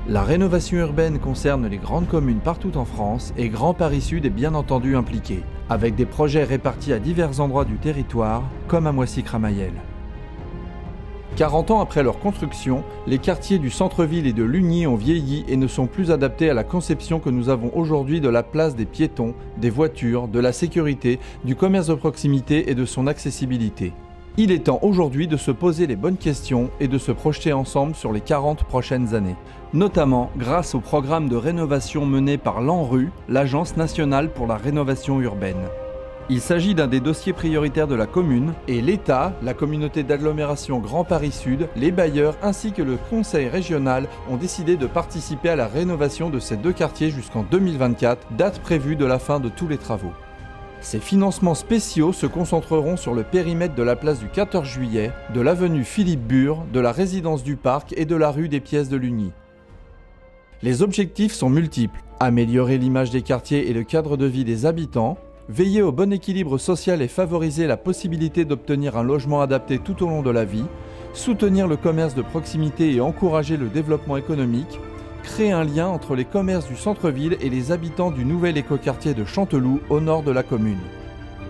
La rénovation urbaine concerne les grandes communes partout en France et Grand Paris Sud est bien entendu impliqué, avec des projets répartis à divers endroits du territoire, comme à Moissy-Cramayel. 40 ans après leur construction, les quartiers du centre-ville et de Lugny ont vieilli et ne sont plus adaptés à la conception que nous avons aujourd'hui de la place des piétons, des voitures, de la sécurité, du commerce de proximité et de son accessibilité. Il est temps aujourd'hui de se poser les bonnes questions et de se projeter ensemble sur les 40 prochaines années, notamment grâce au programme de rénovation mené par l'ANRU, l'Agence nationale pour la rénovation urbaine. Il s'agit d'un des dossiers prioritaires de la commune et l'État, la communauté d'agglomération Grand Paris Sud, les bailleurs ainsi que le conseil régional ont décidé de participer à la rénovation de ces deux quartiers jusqu'en 2024, date prévue de la fin de tous les travaux. Ces financements spéciaux se concentreront sur le périmètre de la place du 14 juillet, de l'avenue Philippe Bure, de la résidence du Parc et de la rue des Pièces de Lugny. Les objectifs sont multiples. Améliorer l'image des quartiers et le cadre de vie des habitants, veiller au bon équilibre social et favoriser la possibilité d'obtenir un logement adapté tout au long de la vie, soutenir le commerce de proximité et encourager le développement économique, créer un lien entre les commerces du centre-ville et les habitants du nouvel écoquartier de Chanteloup au nord de la commune.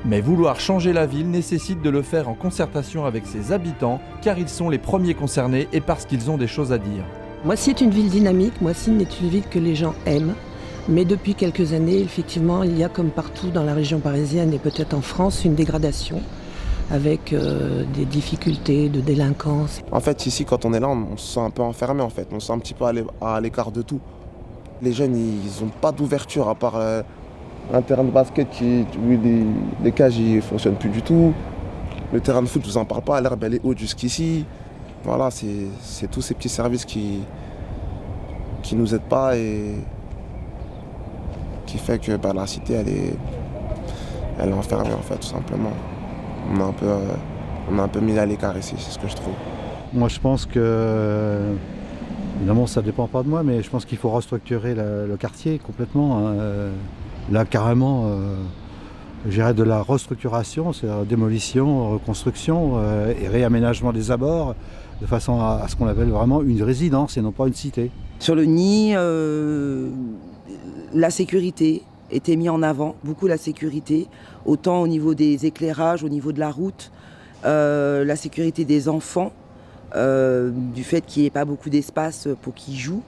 Mais vouloir changer la ville nécessite de le faire en concertation avec ses habitants car ils sont les premiers concernés et parce qu'ils ont des choses à dire. Moissy est une ville dynamique, Moissy est une ville que les gens aiment. Mais depuis quelques années, effectivement, il y a comme partout dans la région parisienne et peut-être en France une dégradation avec des difficultés de délinquance. En fait, ici, quand on est là, on se sent un peu enfermé, en fait. On se sent un petit peu à l'écart de tout. Les jeunes, ils n'ont pas d'ouverture à part un terrain de basket les cages ne fonctionnent plus du tout. Le terrain de foot, je vous en parle pas, l'herbe elle est haute jusqu'ici. Voilà, c'est tous ces petits services qui nous aident pas et qui fait que la cité elle est enfermée en fait, tout simplement. On a un peu mis à l'écart ici, c'est ce que je trouve. Moi je pense que, évidemment ça ne dépend pas de moi, mais je pense qu'il faut restructurer le quartier complètement. Là carrément, j'irais de la restructuration, c'est-à-dire démolition, reconstruction et réaménagement des abords, de façon à ce qu'on appelle vraiment une résidence et non pas une cité. Sur le nid, la sécurité était mise en avant, beaucoup la sécurité, autant au niveau des éclairages, au niveau de la route, la sécurité des enfants, du fait qu'il n'y ait pas beaucoup d'espace pour qu'ils jouent,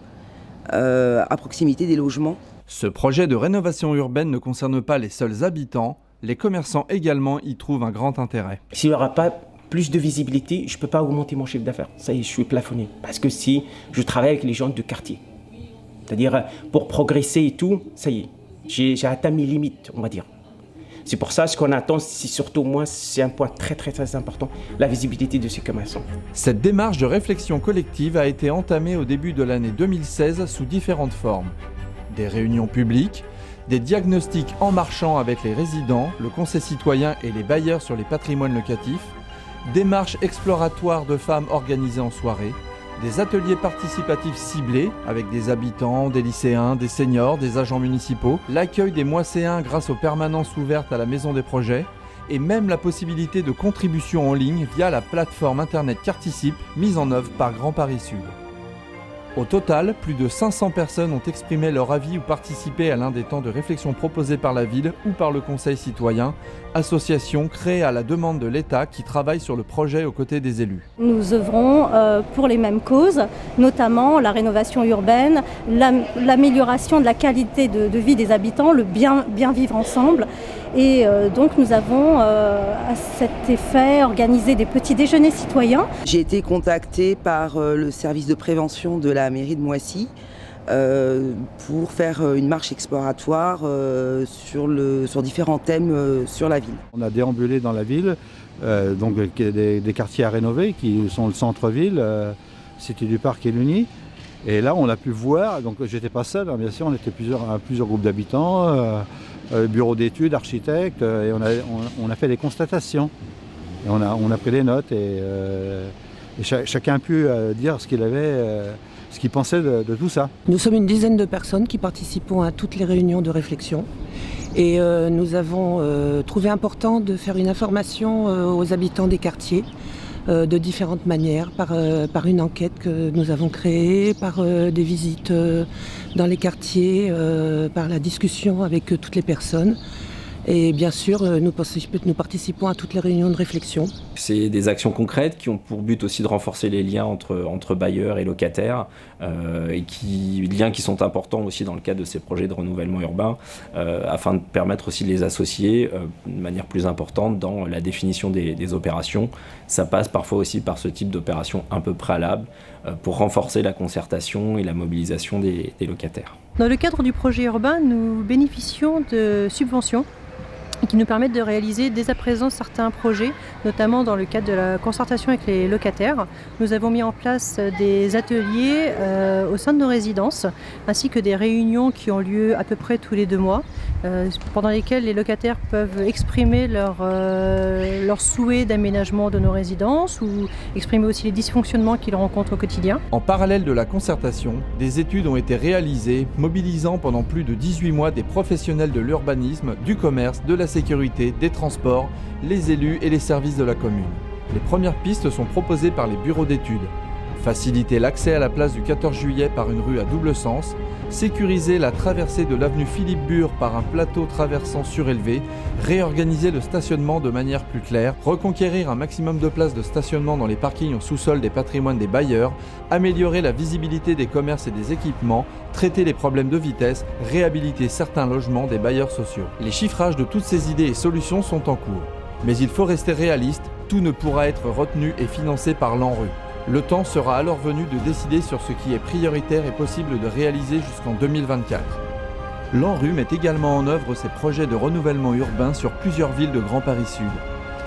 à proximité des logements. Ce projet de rénovation urbaine ne concerne pas les seuls habitants, les commerçants également y trouvent un grand intérêt. S'il n'y aura pas plus de visibilité, je ne peux pas augmenter mon chiffre d'affaires. Ça y est, je suis plafonné. Parce que si je travaille avec les gens de quartier, c'est-à-dire pour progresser et tout, ça y est, j'ai atteint mes limites, on va dire. C'est pour ça ce qu'on attend, c'est surtout moi, c'est un point très très très important, la visibilité de ces commerçants. Cette démarche de réflexion collective a été entamée au début de l'année 2016 sous différentes formes. Des réunions publiques, des diagnostics en marchant avec les résidents, le conseil citoyen et les bailleurs sur les patrimoines locatifs, démarches exploratoires de femmes organisées en soirée, des ateliers participatifs ciblés avec des habitants, des lycéens, des seniors, des agents municipaux, l'accueil des moisséens grâce aux permanences ouvertes à la Maison des Projets et même la possibilité de contribution en ligne via la plateforme internet Carticipe mise en œuvre par Grand Paris Sud. Au total, plus de 500 personnes ont exprimé leur avis ou participé à l'un des temps de réflexion proposés par la ville ou par le Conseil citoyen, association créée à la demande de l'État qui travaille sur le projet aux côtés des élus. Nous œuvrons pour les mêmes causes, notamment la rénovation urbaine, l'amélioration de la qualité de vie des habitants, le bien vivre ensemble. Et donc nous avons à cet effet organisé des petits déjeuners citoyens. J'ai été contactée par le service de prévention de la mairie de Moissy pour faire une marche exploratoire sur différents thèmes sur la ville. On a déambulé dans la ville, donc des quartiers à rénover qui sont le centre-ville, Cité du Parc et Lugny. Et là on a pu voir, donc j'étais pas seul, hein, bien sûr, on était plusieurs groupes d'habitants, bureau d'études, architectes, et on a fait des constatations. Et on a pris des notes et chacun a pu dire ce qu'il pensait de tout ça. Nous sommes une dizaine de personnes qui participons à toutes les réunions de réflexion Et nous avons trouvé important de faire une information aux habitants des quartiers de différentes manières, par une enquête que nous avons créée, par des visites dans les quartiers, par la discussion avec toutes les personnes. Et bien sûr, nous participons à toutes les réunions de réflexion. C'est des actions concrètes qui ont pour but aussi de renforcer les liens entre bailleurs et locataires, liens qui sont importants aussi dans le cadre de ces projets de renouvellement urbain, afin de permettre aussi de les associer de manière plus importante dans la définition des opérations. Ça passe parfois aussi par ce type d'opération un peu préalable pour renforcer la concertation et la mobilisation des locataires. Dans le cadre du projet urbain, nous bénéficions de subventions qui nous permettent de réaliser dès à présent certains projets, notamment dans le cadre de la concertation avec les locataires. Nous avons mis en place des ateliers au sein de nos résidences, ainsi que des réunions qui ont lieu à peu près tous les 2 mois, pendant lesquelles les locataires peuvent exprimer leur souhait d'aménagement de nos résidences ou exprimer aussi les dysfonctionnements qu'ils rencontrent au quotidien. En parallèle de la concertation, des études ont été réalisées, mobilisant pendant plus de 18 mois des professionnels de l'urbanisme, du commerce, de la sécurité, des transports, les élus et les services de la commune. Les premières pistes sont proposées par les bureaux d'études. Faciliter l'accès à la place du 14 juillet par une rue à double sens, sécuriser la traversée de l'avenue Philippe-Bure par un plateau traversant surélevé, réorganiser le stationnement de manière plus claire, reconquérir un maximum de places de stationnement dans les parkings au sous-sol des patrimoines des bailleurs, améliorer la visibilité des commerces et des équipements, traiter les problèmes de vitesse, réhabiliter certains logements des bailleurs sociaux. Les chiffrages de toutes ces idées et solutions sont en cours. Mais il faut rester réaliste, tout ne pourra être retenu et financé par l'ANRU. Le temps sera alors venu de décider sur ce qui est prioritaire et possible de réaliser jusqu'en 2024. L'ANRU met également en œuvre ses projets de renouvellement urbain sur plusieurs villes de Grand Paris Sud.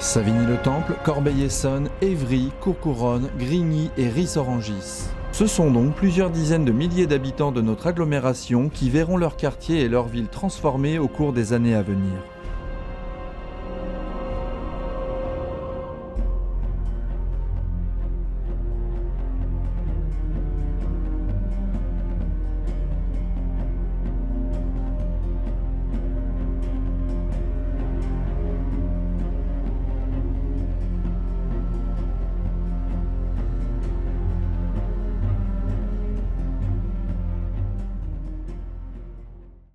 Savigny-le-Temple, Corbeil-Essonnes, Évry, Courcouronnes, Grigny et Ris-Orangis. Ce sont donc plusieurs dizaines de milliers d'habitants de notre agglomération qui verront leur quartier et leur ville transformés au cours des années à venir.